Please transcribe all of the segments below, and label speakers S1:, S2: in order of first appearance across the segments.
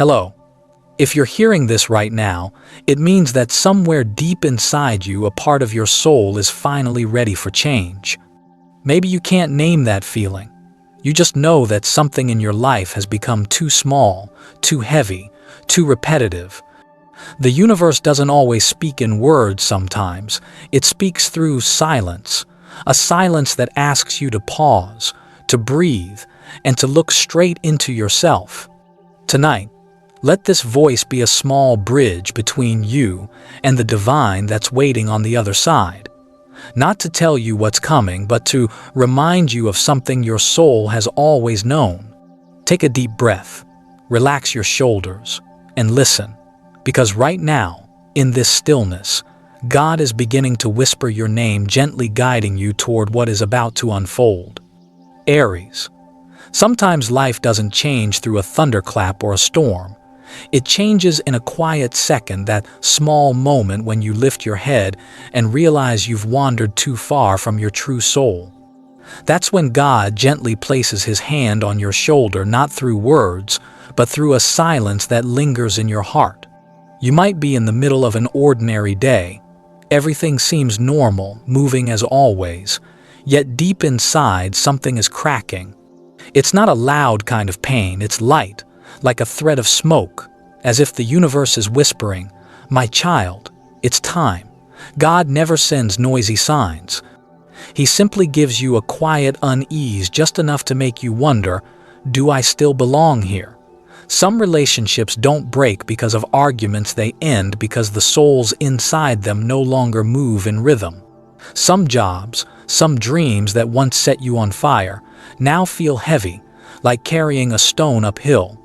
S1: Hello. If you're hearing this right now, it means that somewhere deep inside you, a part of your soul is finally ready for change. Maybe you can't name that feeling. You just know that something in your life has become too small, too heavy, too repetitive. The universe doesn't always speak in words sometimes. It speaks through silence, a silence that asks you to pause, to breathe, and to look straight into yourself. Tonight, let this voice be a small bridge between you and the divine that's waiting on the other side. Not to tell you what's coming, but to remind you of something your soul has always known. Take a deep breath, relax your shoulders, and listen. Because right now, in this stillness, God is beginning to whisper your name, gently guiding you toward what is about to unfold. Aries. Sometimes life doesn't change through a thunderclap or a storm. It changes in a quiet second, that small moment when you lift your head and realize you've wandered too far from your true soul. That's when God gently places His hand on your shoulder, not through words, but through a silence that lingers in your heart. You might be in the middle of an ordinary day. Everything seems normal, moving as always, yet deep inside something is cracking. It's not a loud kind of pain, it's light, like a thread of smoke, as if the universe is whispering, "My child, it's time." God never sends noisy signs. He simply gives you a quiet unease, just enough to make you wonder, do I still belong here? Some relationships don't break because of arguments, they end because the souls inside them no longer move in rhythm. Some jobs, some dreams that once set you on fire, now feel heavy, like carrying a stone uphill.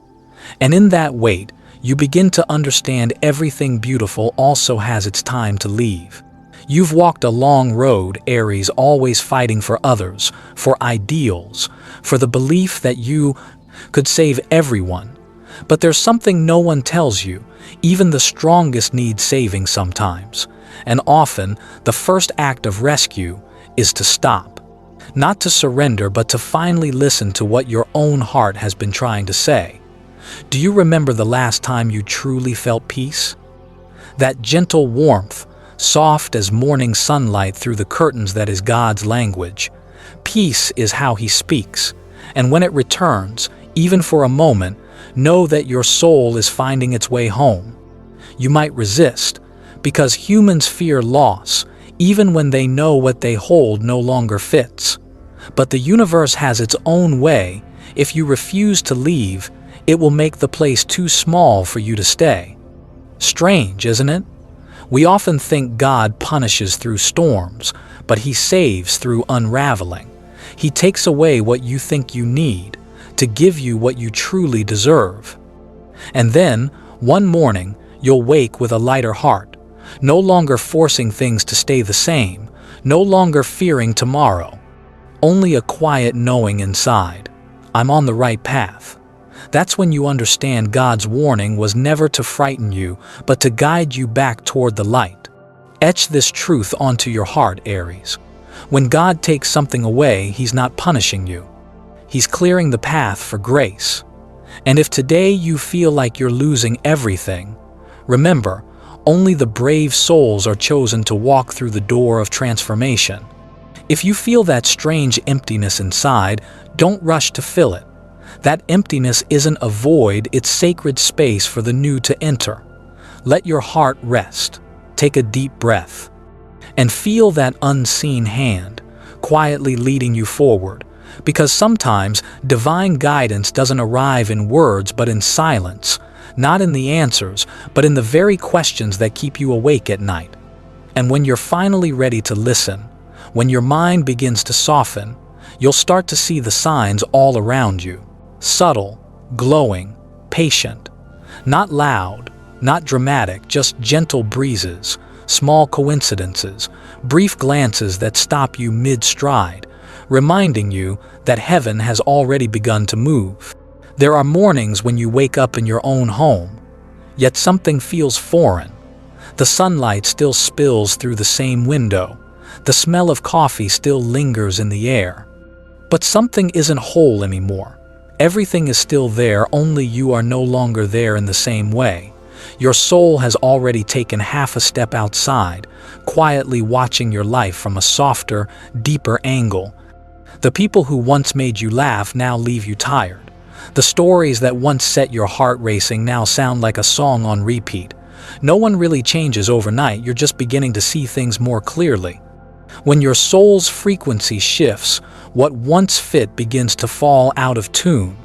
S1: And in that weight, you begin to understand everything beautiful also has its time to leave. You've walked a long road, Aries, always fighting for others, for ideals, for the belief that you could save everyone. But there's something no one tells you. Even the strongest need saving sometimes. And often, the first act of rescue is to stop. Not to surrender, but to finally listen to what your own heart has been trying to say. Do you remember the last time you truly felt peace? That gentle warmth, soft as morning sunlight through the curtains, that is God's language. Peace is how He speaks. And when it returns, even for a moment, know that your soul is finding its way home. You might resist, because humans fear loss, even when they know what they hold no longer fits. But the universe has its own way. If you refuse to leave, it will make the place too small for you to stay. Strange, isn't it? We often think God punishes through storms, but He saves through unraveling. He takes away what you think you need, to give you what you truly deserve. And then, one morning, you'll wake with a lighter heart, no longer forcing things to stay the same, no longer fearing tomorrow. Only a quiet knowing inside, I'm on the right path. That's when you understand God's warning was never to frighten you, but to guide you back toward the light. Etch this truth onto your heart, Aries. When God takes something away, He's not punishing you. He's clearing the path for grace. And if today you feel like you're losing everything, remember, only the brave souls are chosen to walk through the door of transformation. If you feel that strange emptiness inside, don't rush to fill it. That emptiness isn't a void, it's sacred space for the new to enter. Let your heart rest. Take a deep breath. And feel that unseen hand, quietly leading you forward. Because sometimes divine guidance doesn't arrive in words but in silence, not in the answers, but in the very questions that keep you awake at night. And when you're finally ready to listen, when your mind begins to soften, you'll start to see the signs all around you. Subtle, glowing, patient. Not loud, not dramatic, just gentle breezes, small coincidences, brief glances that stop you mid-stride, reminding you that heaven has already begun to move. There are mornings when you wake up in your own home, yet something feels foreign. The sunlight still spills through the same window. The smell of coffee still lingers in the air. But something isn't whole anymore. Everything is still there, only you are no longer there in the same way. Your soul has already taken half a step outside, quietly watching your life from a softer, deeper angle. The people who once made you laugh now leave you tired. The stories that once set your heart racing now sound like a song on repeat. No one really changes overnight, you're just beginning to see things more clearly. When your soul's frequency shifts, what once fit begins to fall out of tune.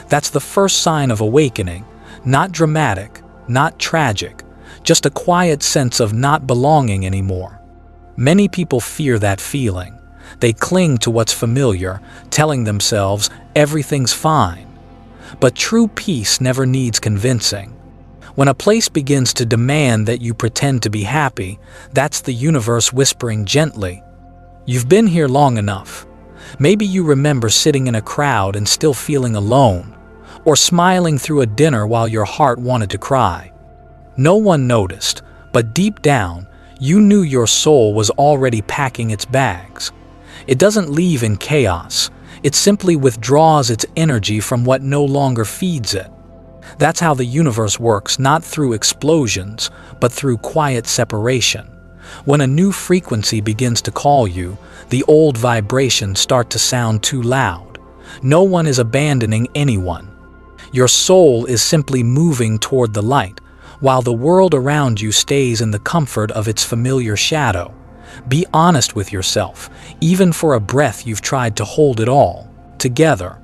S1: That's the first sign of awakening, not dramatic, not tragic, just a quiet sense of not belonging anymore. Many people fear that feeling. They cling to what's familiar, telling themselves everything's fine. But true peace never needs convincing. When a place begins to demand that you pretend to be happy, that's the universe whispering gently, "You've been here long enough." Maybe you remember sitting in a crowd and still feeling alone, or smiling through a dinner while your heart wanted to cry. No one noticed, but deep down, you knew your soul was already packing its bags. It doesn't leave in chaos. It simply withdraws its energy from what no longer feeds it. That's how the universe works, not through explosions, but through quiet separation. When a new frequency begins to call you, the old vibrations start to sound too loud. No one is abandoning anyone. Your soul is simply moving toward the light, while the world around you stays in the comfort of its familiar shadow. Be honest with yourself. Even for a breath, you've tried to hold it all together.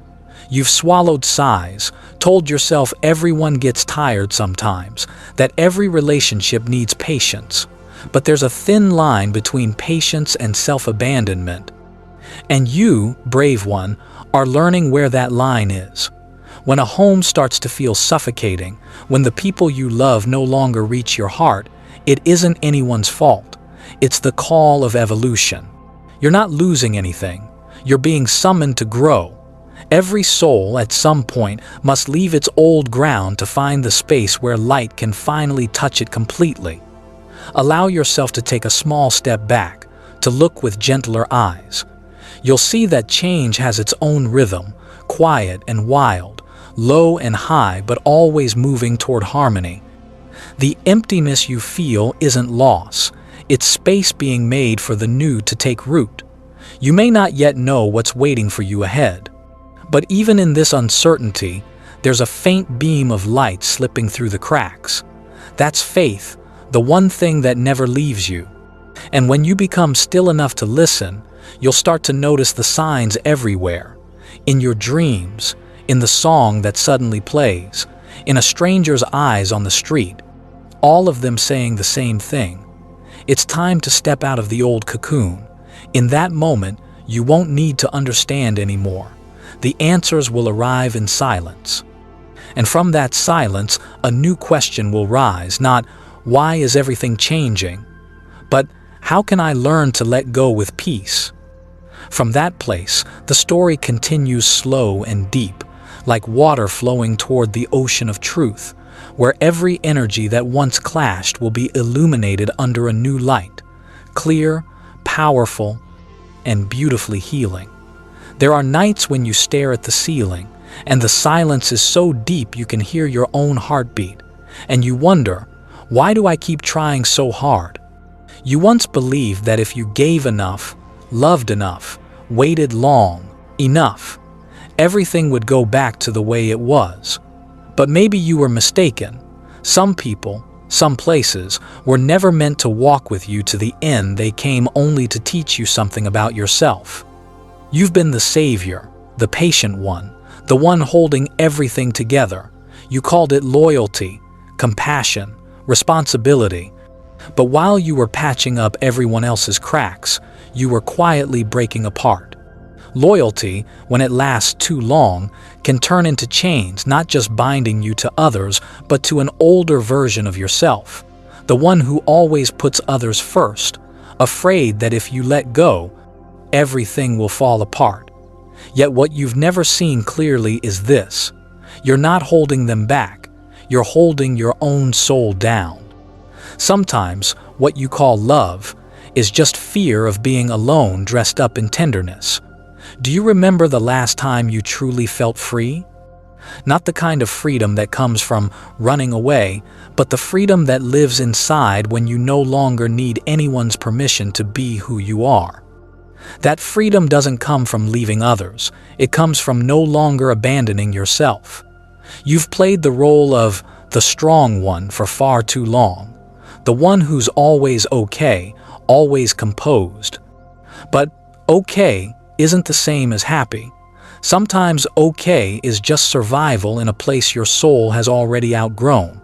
S1: You've swallowed sighs, told yourself everyone gets tired sometimes, that every relationship needs patience. But there's a thin line between patience and self-abandonment. And you, brave one, are learning where that line is. When a home starts to feel suffocating, when the people you love no longer reach your heart, it isn't anyone's fault. It's the call of evolution. You're not losing anything. You're being summoned to grow. Every soul at some point must leave its old ground to find the space where light can finally touch it completely. Allow yourself to take a small step back, to look with gentler eyes. You'll see that change has its own rhythm, quiet and wild, low and high, but always moving toward harmony. The emptiness you feel isn't loss. It's space being made for the new to take root. You may not yet know what's waiting for you ahead. But even in this uncertainty, there's a faint beam of light slipping through the cracks. That's faith, the one thing that never leaves you. And when you become still enough to listen, you'll start to notice the signs everywhere. In your dreams, in the song that suddenly plays, in a stranger's eyes on the street, all of them saying the same thing. It's time to step out of the old cocoon. In that moment, you won't need to understand anymore. The answers will arrive in silence. And from that silence, a new question will rise, not why is everything changing, but how can I learn to let go with peace? From that place, the story continues slow and deep, like water flowing toward the ocean of truth, where every energy that once clashed will be illuminated under a new light, clear, powerful, and beautifully healing. There are nights when you stare at the ceiling, and the silence is so deep you can hear your own heartbeat, and you wonder, why do I keep trying so hard? You once believed that if you gave enough, loved enough, waited long enough, everything would go back to the way it was. But maybe you were mistaken. Some people, some places, were never meant to walk with you to the end. They came only to teach you something about yourself. You've been the savior, the patient one, the one holding everything together. You called it loyalty, compassion, responsibility. But while you were patching up everyone else's cracks, you were quietly breaking apart. Loyalty, when it lasts too long, can turn into chains, not just binding you to others, but to an older version of yourself, the one who always puts others first, afraid that if you let go, everything will fall apart. Yet what you've never seen clearly is this: you're not holding them back, you're holding your own soul down. Sometimes, what you call love is just fear of being alone dressed up in tenderness. Do you remember the last time you truly felt free? Not the kind of freedom that comes from running away, but the freedom that lives inside when you no longer need anyone's permission to be who you are. That freedom doesn't come from leaving others, it comes from no longer abandoning yourself. You've played the role of the strong one for far too long, the one who's always okay, always composed. But okay isn't the same as happy. Sometimes okay is just survival in a place your soul has already outgrown.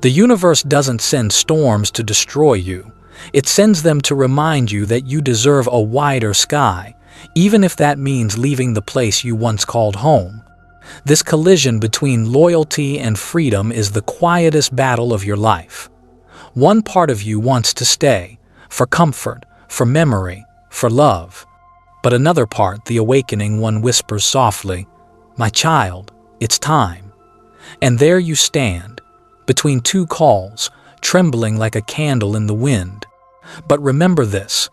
S1: The universe doesn't send storms to destroy you. It sends them to remind you that you deserve a wider sky, even if that means leaving the place you once called home. This collision between loyalty and freedom is the quietest battle of your life. One part of you wants to stay, for comfort, for memory, for love. But another part, the awakening one, whispers softly, "My child, it's time." And there you stand, between two calls, trembling like a candle in the wind. But remember this,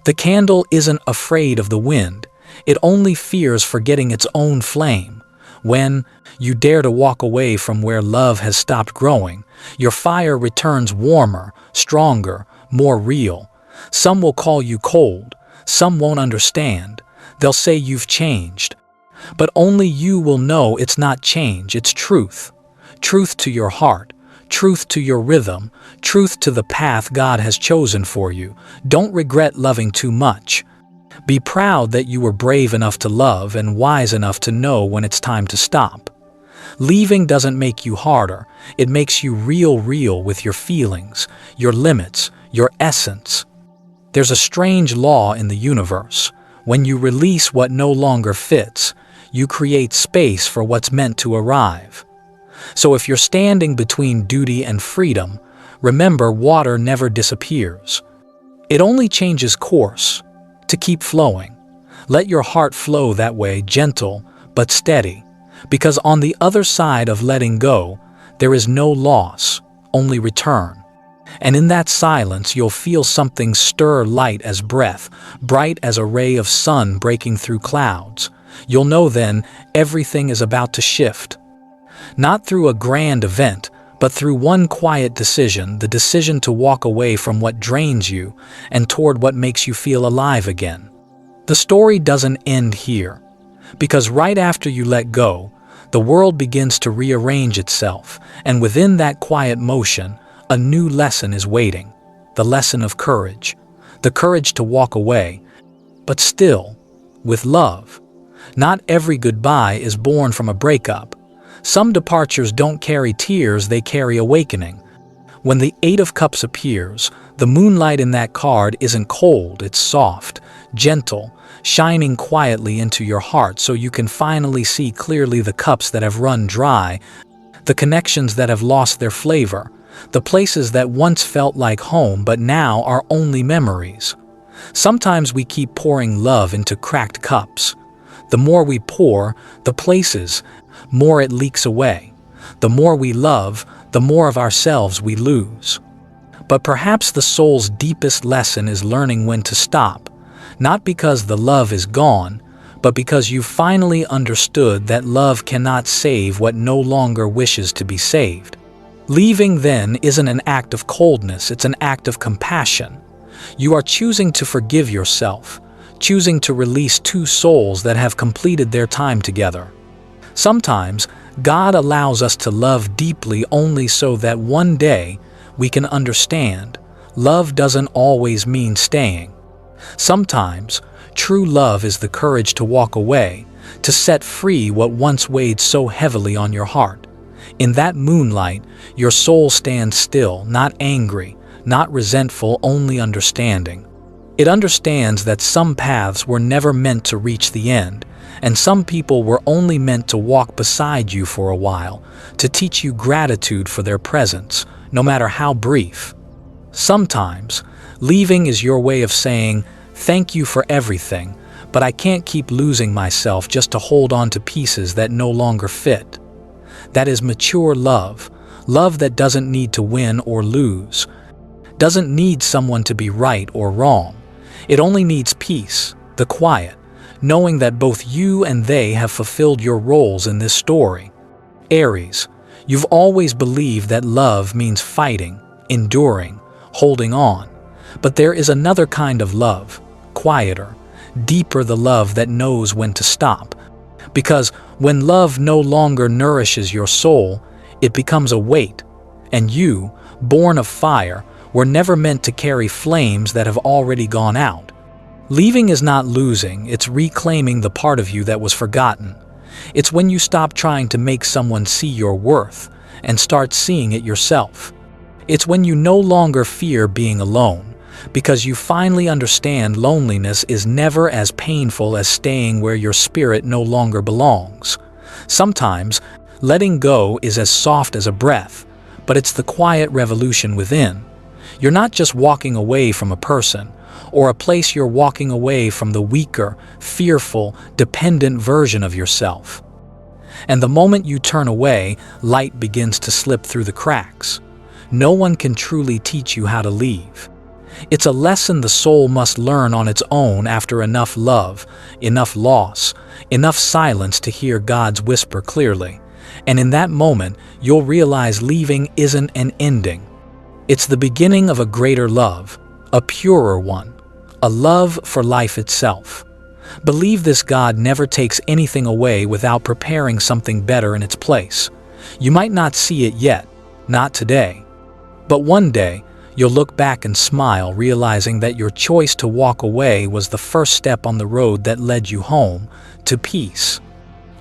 S1: the candle isn't afraid of the wind, it only fears forgetting its own flame. When you dare to walk away from where love has stopped growing, your fire returns warmer, stronger, more real. Some will call you cold, some won't understand. They'll say you've changed. But only you will know it's not change, it's truth. Truth to your heart, truth to your rhythm, truth to the path God has chosen for you. Don't regret loving too much. Be proud that you were brave enough to love and wise enough to know when it's time to stop. Leaving doesn't make you harder, it makes you real with your feelings, your limits, your essence. There's a strange law in the universe. When you release what no longer fits, you create space for what's meant to arrive. So if you're standing between duty and freedom, remember water never disappears. It only changes course, to keep flowing. Let your heart flow that way, gentle but steady, because on the other side of letting go, there is no loss, only return. And in that silence, you'll feel something stir, light as breath, bright as a ray of sun breaking through clouds. You'll know then everything is about to shift. Not through a grand event, but through one quiet decision, the decision to walk away from what drains you and toward what makes you feel alive again. The story doesn't end here, because right after you let go, the world begins to rearrange itself, and within that quiet motion, a new lesson is waiting, the lesson of courage, the courage to walk away, but still, with love. Not every goodbye is born from a breakup. Some departures don't carry tears, they carry awakening. When the Eight of Cups appears, the moonlight in that card isn't cold, it's soft, gentle, shining quietly into your heart so you can finally see clearly the cups that have run dry, the connections that have lost their flavor, the places that once felt like home but now are only memories. Sometimes we keep pouring love into cracked cups. The more we pour, the places, more it leaks away. The more we love, the more of ourselves we lose. But perhaps the soul's deepest lesson is learning when to stop, not because the love is gone, but because you finally understood that love cannot save what no longer wishes to be saved. Leaving then isn't an act of coldness, it's an act of compassion. You are choosing to forgive yourself, choosing to release two souls that have completed their time together. Sometimes, God allows us to love deeply only so that one day we can understand love doesn't always mean staying. Sometimes, true love is the courage to walk away, to set free what once weighed so heavily on your heart. In that moonlight, your soul stands still, not angry, not resentful, only understanding. It understands that some paths were never meant to reach the end, and some people were only meant to walk beside you for a while, to teach you gratitude for their presence, no matter how brief. Sometimes, leaving is your way of saying, "Thank you for everything, but I can't keep losing myself just to hold on to pieces that no longer fit." That is mature love, love that doesn't need to win or lose, doesn't need someone to be right or wrong. It only needs peace, the quiet, knowing that both you and they have fulfilled your roles in this story. Aries, you've always believed that love means fighting, enduring, holding on. But there is another kind of love, quieter, deeper, the love that knows when to stop. Because when love no longer nourishes your soul, it becomes a weight. And you, born of fire, were never meant to carry flames that have already gone out. Leaving is not losing, it's reclaiming the part of you that was forgotten. It's when you stop trying to make someone see your worth and start seeing it yourself. It's when you no longer fear being alone, because you finally understand loneliness is never as painful as staying where your spirit no longer belongs. Sometimes, letting go is as soft as a breath, but it's the quiet revolution within. You're not just walking away from a person or a place, you're walking away from the weaker, fearful, dependent version of yourself. And the moment you turn away, light begins to slip through the cracks. No one can truly teach you how to leave. It's a lesson the soul must learn on its own after enough love, enough loss, enough silence to hear God's whisper clearly. And in that moment, you'll realize leaving isn't an ending. It's the beginning of a greater love, a purer one, a love for life itself. Believe this: God never takes anything away without preparing something better in its place. You might not see it yet, not today. But one day, you'll look back and smile, realizing that your choice to walk away was the first step on the road that led you home, to peace.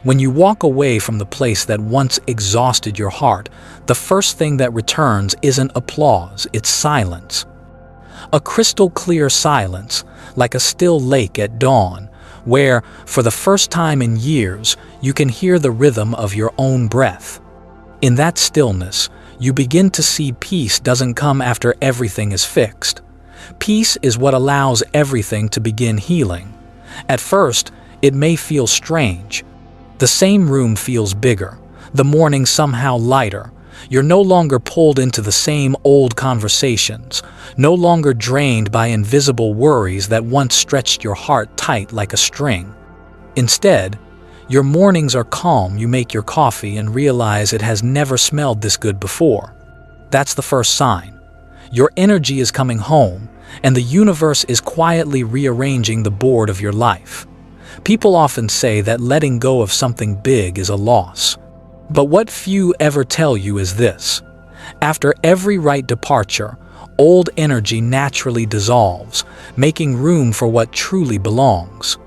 S1: When you walk away from the place that once exhausted your heart, the first thing that returns isn't applause, it's silence. A crystal clear silence, like a still lake at dawn, where, for the first time in years, you can hear the rhythm of your own breath. In that stillness, you begin to see peace doesn't come after everything is fixed. Peace is what allows everything to begin healing. At first, it may feel strange. The same room feels bigger, the morning somehow lighter. You're no longer pulled into the same old conversations, no longer drained by invisible worries that once stretched your heart tight like a string. Instead, your mornings are calm. You make your coffee and realize it has never smelled this good before. That's the first sign. Your energy is coming home, and the universe is quietly rearranging the board of your life. People often say that letting go of something big is a loss. But what few ever tell you is this: after every right departure, old energy naturally dissolves, making room for what truly belongs.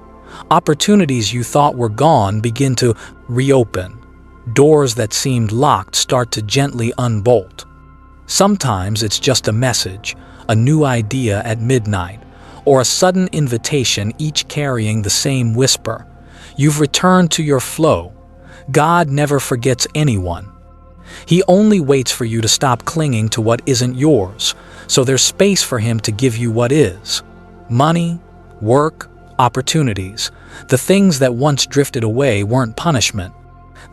S1: Opportunities you thought were gone begin to reopen. Doors that seemed locked start to gently unbolt. Sometimes it's just a message, a new idea at midnight, or a sudden invitation, each carrying the same whisper. You've returned to your flow. God never forgets anyone. He only waits for you to stop clinging to what isn't yours, so there's space for Him to give you what is. Money, work, opportunities. The things that once drifted away weren't punishment.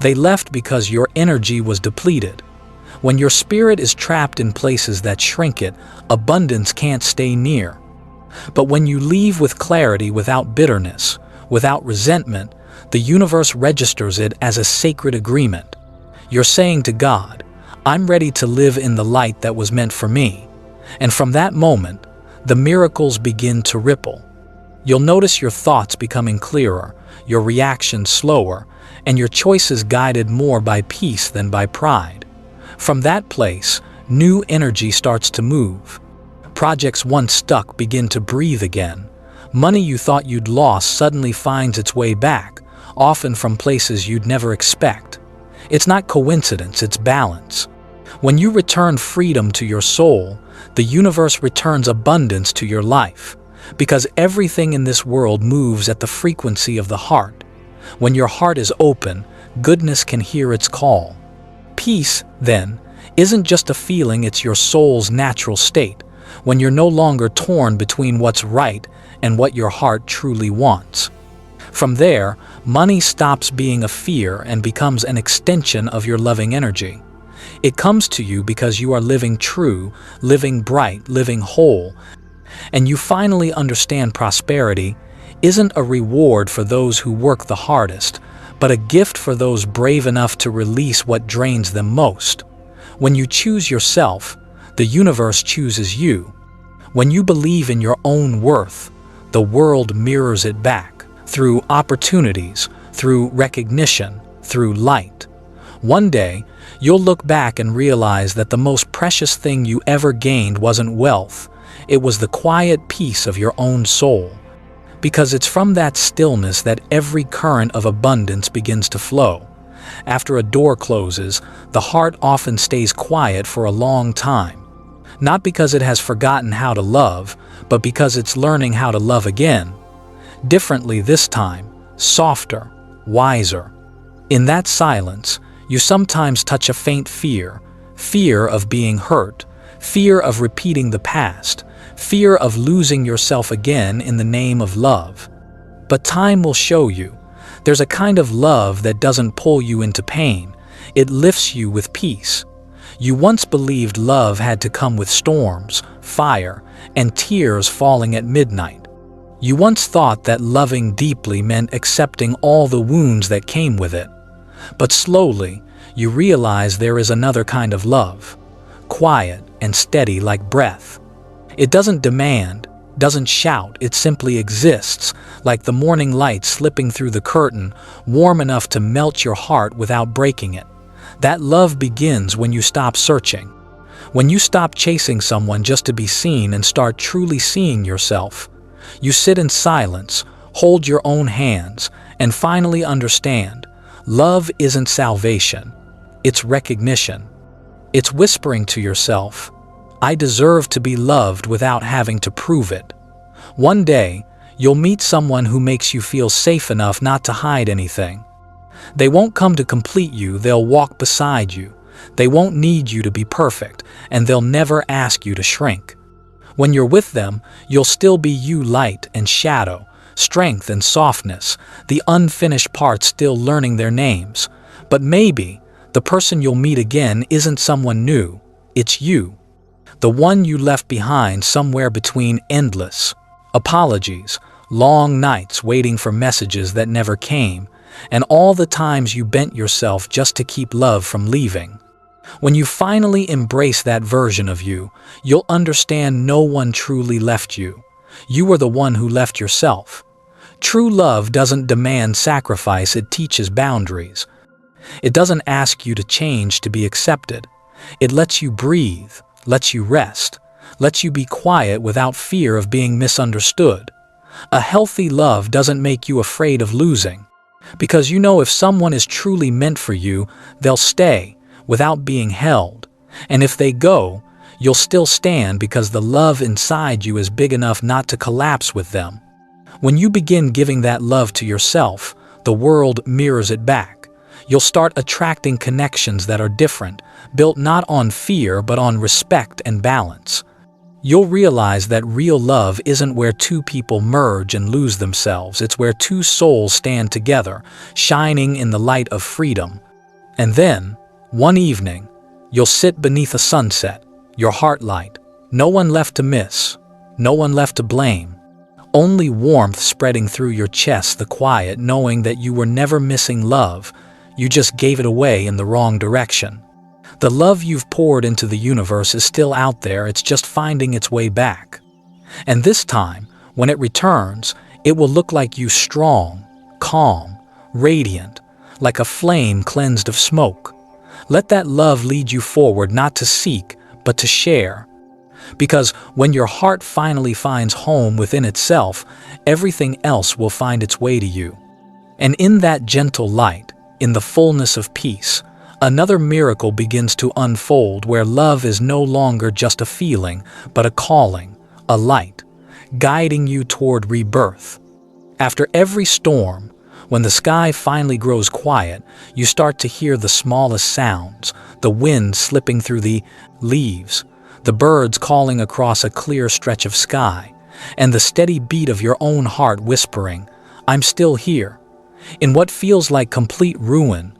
S1: They left because your energy was depleted. When your spirit is trapped in places that shrink it, abundance can't stay near. But when you leave with clarity, without bitterness, without resentment, the universe registers it as a sacred agreement. You're saying to God, I'm ready to live in the light that was meant for me. And from that moment, the miracles begin to ripple. You'll notice your thoughts becoming clearer, your reactions slower, and your choices guided more by peace than by pride. From that place, new energy starts to move. Projects once stuck begin to breathe again. Money you thought you'd lost suddenly finds its way back, often from places you'd never expect. It's not coincidence, it's balance. When you return freedom to your soul, the universe returns abundance to your life. Because everything in this world moves at the frequency of the heart. When your heart is open, goodness can hear its call. Peace, then, isn't just a feeling, it's your soul's natural state, when you're no longer torn between what's right and what your heart truly wants. From there, money stops being a fear and becomes an extension of your loving energy. It comes to you because you are living true, living bright, living whole. And you finally understand prosperity isn't a reward for those who work the hardest, but a gift for those brave enough to release what drains them most. When you choose yourself, the universe chooses you. When you believe in your own worth, the world mirrors it back, through opportunities, through recognition, through light. One day, you'll look back and realize that the most precious thing you ever gained wasn't wealth, it was the quiet peace of your own soul. Because it's from that stillness that every current of abundance begins to flow. After a door closes, the heart often stays quiet for a long time. Not because it has forgotten how to love, but because it's learning how to love again. Differently this time, softer, wiser. In that silence, you sometimes touch a faint fear, fear of being hurt, fear of repeating the past, fear of losing yourself again in the name of love. But time will show you. There's a kind of love that doesn't pull you into pain. It lifts you with peace. You once believed love had to come with storms, fire, and tears falling at midnight. You once thought that loving deeply meant accepting all the wounds that came with it. But slowly, you realize there is another kind of love, quiet and steady like breath. It doesn't demand, doesn't shout, it simply exists, like the morning light slipping through the curtain, warm enough to melt your heart without breaking it. That love begins when you stop searching. When you stop chasing someone just to be seen and start truly seeing yourself. You sit in silence, hold your own hands, and finally understand. Love isn't salvation. It's recognition. It's whispering to yourself, I deserve to be loved without having to prove it. One day, you'll meet someone who makes you feel safe enough not to hide anything. They won't come to complete you, they'll walk beside you. They won't need you to be perfect, and they'll never ask you to shrink. When you're with them, you'll still be you, light and shadow, strength and softness, the unfinished parts still learning their names. But maybe, the person you'll meet again isn't someone new, it's you. The one you left behind somewhere between endless apologies, long nights waiting for messages that never came, and all the times you bent yourself just to keep love from leaving. When you finally embrace that version of you, you'll understand no one truly left you. You were the one who left yourself. True love doesn't demand sacrifice, it teaches boundaries. It doesn't ask you to change to be accepted. It lets you breathe, lets you rest, lets you be quiet without fear of being misunderstood. A healthy love doesn't make you afraid of losing. Because you know if someone is truly meant for you, they'll stay, without being held. And if they go, you'll still stand because the love inside you is big enough not to collapse with them. When you begin giving that love to yourself, the world mirrors it back. You'll start attracting connections that are different, built not on fear but on respect and balance. You'll realize that real love isn't where two people merge and lose themselves, it's where two souls stand together, shining in the light of freedom. And then, one evening, you'll sit beneath a sunset, your heart light, no one left to miss, no one left to blame. Only warmth spreading through your chest, the quiet knowing that you were never missing love, you just gave it away in the wrong direction. The love you've poured into the universe is still out there, it's just finding its way back. And this time, when it returns, it will look like you strong, calm, radiant, like a flame cleansed of smoke. Let that love lead you forward, not to seek, but to share. Because when your heart finally finds home within itself, everything else will find its way to you. And in that gentle light, in the fullness of peace, another miracle begins to unfold where love is no longer just a feeling, but a calling, a light, guiding you toward rebirth. After every storm, when the sky finally grows quiet, you start to hear the smallest sounds, the wind slipping through the leaves, the birds calling across a clear stretch of sky, and the steady beat of your own heart whispering, I'm still here. In what feels like complete ruin,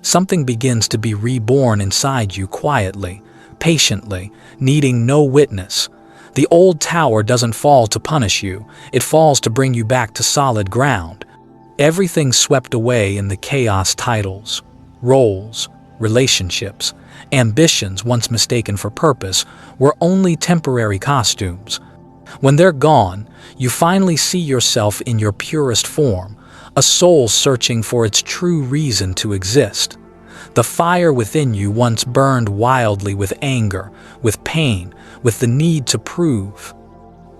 S1: something begins to be reborn inside you quietly, patiently, needing no witness. The old tower doesn't fall to punish you, it falls to bring you back to solid ground. Everything swept away in the chaos. Titles, roles, relationships, ambitions once mistaken for purpose were only temporary costumes. When they're gone, you finally see yourself in your purest form, a soul searching for its true reason to exist. The fire within you once burned wildly with anger, with pain, with the need to prove.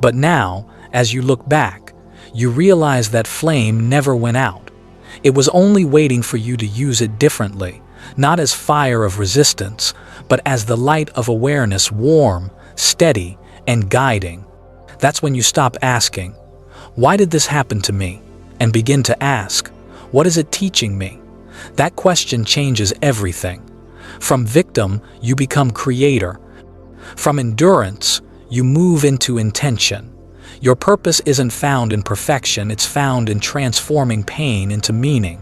S1: But now, as you look back, you realize that flame never went out. It was only waiting for you to use it differently, not as fire of resistance, but as the light of awareness, warm, steady, and guiding. That's when you stop asking, "Why did this happen to me?" and begin to ask, "What is it teaching me?" That question changes everything. From victim, you become creator. From endurance, you move into intention. Your purpose isn't found in perfection, it's found in transforming pain into meaning.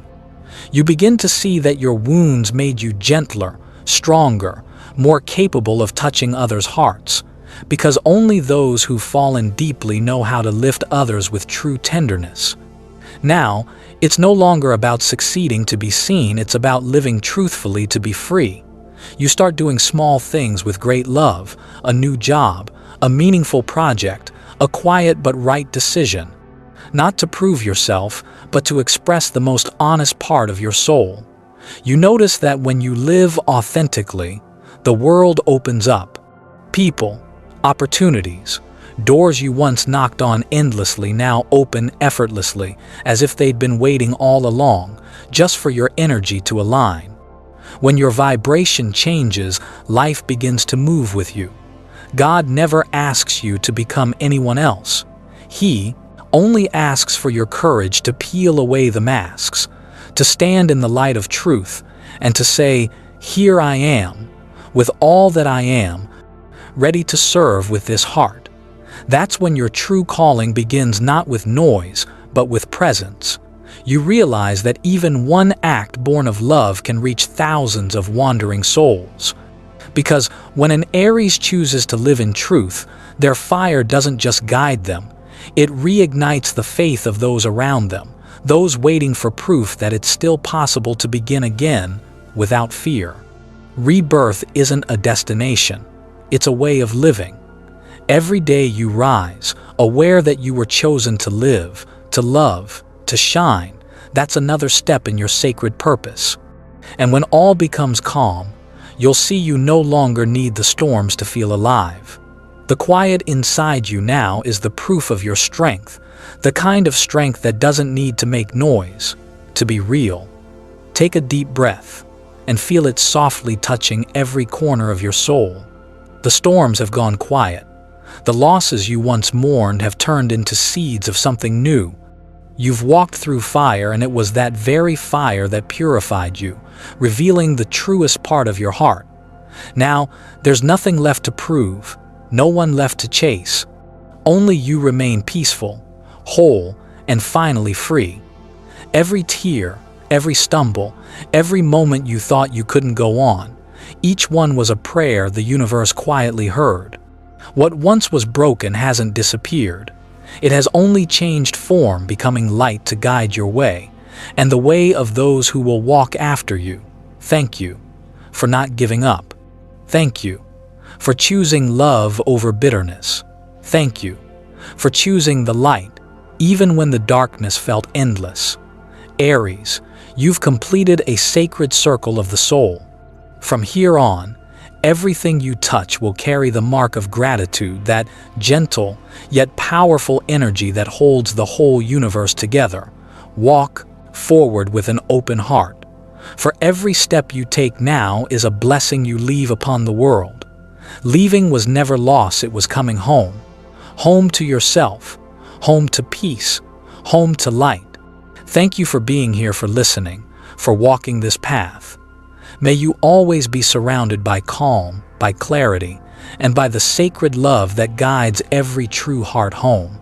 S1: You begin to see that your wounds made you gentler, stronger, more capable of touching others' hearts, because only those who've fallen deeply know how to lift others with true tenderness. Now, it's no longer about succeeding to be seen, it's about living truthfully to be free. You start doing small things with great love, a new job, a meaningful project, a quiet but right decision. Not to prove yourself, but to express the most honest part of your soul. You notice that when you live authentically, the world opens up. People, opportunities, doors you once knocked on endlessly now open effortlessly, as if they'd been waiting all along, just for your energy to align. When your vibration changes, life begins to move with you. God never asks you to become anyone else. He only asks for your courage to peel away the masks, to stand in the light of truth, and to say, "Here I am, with all that I am, ready to serve with this heart." That's when your true calling begins, not with noise, but with presence. You realize that even one act born of love can reach thousands of wandering souls. Because when an Aries chooses to live in truth, their fire doesn't just guide them, it reignites the faith of those around them, those waiting for proof that it's still possible to begin again without fear. Rebirth isn't a destination, it's a way of living. Every day you rise, aware that you were chosen to live, to love, to shine. That's another step in your sacred purpose. And when all becomes calm, you'll see you no longer need the storms to feel alive. The quiet inside you now is the proof of your strength, the kind of strength that doesn't need to make noise, to be real. Take a deep breath and feel it softly touching every corner of your soul. The storms have gone quiet. The losses you once mourned have turned into seeds of something new. You've walked through fire, and it was that very fire that purified you, revealing the truest part of your heart. Now, there's nothing left to prove, no one left to chase. Only you remain peaceful, whole, and finally free. Every tear, every stumble, every moment you thought you couldn't go on, each one was a prayer the universe quietly heard. What once was broken hasn't disappeared. It has only changed form, becoming light to guide your way, and the way of those who will walk after you. Thank you for not giving up. Thank you for choosing love over bitterness. Thank you for choosing the light, even when the darkness felt endless. Aries, you've completed a sacred circle of the soul. From here on, everything you touch will carry the mark of gratitude, that gentle yet powerful energy that holds the whole universe together. Walk forward with an open heart, for every step you take now is a blessing you leave upon the world. Leaving was never loss, it was coming home. Home to yourself, home to peace, home to light. Thank you for being here, for listening, for walking this path. May you always be surrounded by calm, by clarity, and by the sacred love that guides every true heart home.